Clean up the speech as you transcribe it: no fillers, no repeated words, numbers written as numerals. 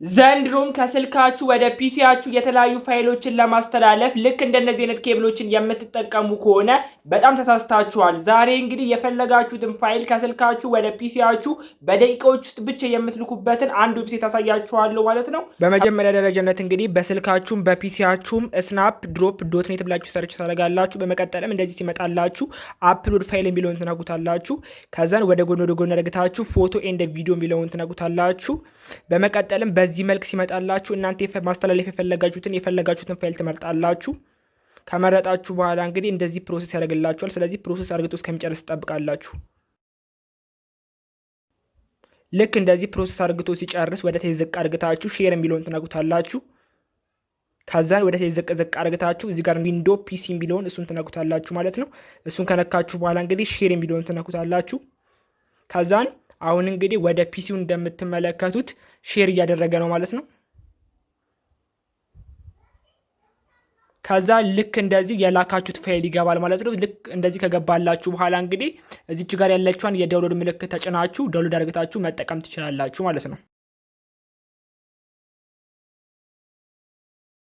ዘንድሮም ከስልካችሁ ወደ ፒሲያችሁ የተለያዩ ፋይሎችን ለማስተላለፍ ልክ እንደነዚህ አይነት ኬብሎችን የምትጠቀሙ ከሆነ በጣም ተሳስታችኋል። ዛሬ እንግዲህ የፈለጋችሁትን ፋይል ከስልካችሁ ወደ ፒሲያችሁ በደቂቃዎች ውስጥ ብቻ የምትልኩበትን አንድ ዌብሳይት አሳያችኋለሁ ማለት ነው። በመጀመሪያ ደረጃነት እንግዲህ በስልካችሁም በፒሲያችሁም ስናፕ ድሮፕ ዶት ኔት ብላችሁ ሰርች ታደርጋላችሁ። በመቀጠልም እንደዚህ ሲመጣላችሁ አፕሎድ ፋይል የሚለውን ትነኩታላችሁ። ከዛን ወደ ጎን ረግታችሁ ፎቶ ኤንድ ቪዲዮ የሚለውን ትነኩታላችሁ። በመቀጠልም በዚህ መልክ ሲመጣላችሁ እናንተ ማስተላለፍ የፈለጋችሁትን ፋይል ትመርጣላችሁ። ከመረጣችሁ በኋላ እንግዲህ እንደዚህ ፕሮሰስ ያደርግላችኋል። ስለዚህ ፕሮሰስ አድርጎ እስከሚጨርስ ትጠብቃላችሁ። ልክ እንደዚህ ፕሮሰስ አድርጎ ሲጨርስ ወደ ታች ዝቅ አድርጋችሁ ሼር የሚለውን ትነኩታላችሁ። ከዛን ወደ ታች ዝቅ አድርጋችሁ እዚህ ጋር ዊንዶ ፒሲ የሚለውን እሱን ትነኩታላችሁ ማለት ነው። እሱን ከነካችሁ በኋላ እንግዲህ ሼር የሚለውን ትነኩታላችሁ። ከዛን አሁን እንግዲህ ወደ ፒሲው እንደምትመለከቱት ሼር እያደረገ ነው ማለት ነው። ከዛ ልክ እንደዚህ የላካችሁት ፋይል ይገባል ማለት ነው። ልክ እንደዚህ ከገባላችሁ በኋላ እንግዲህ እዚች ጋር ያለችዋን የዳውንሎድ ምልክት ተጭናችሁ ዳውንሎድ አድርጋችሁ መጠቀም ትችላላችሁ ማለት ነው።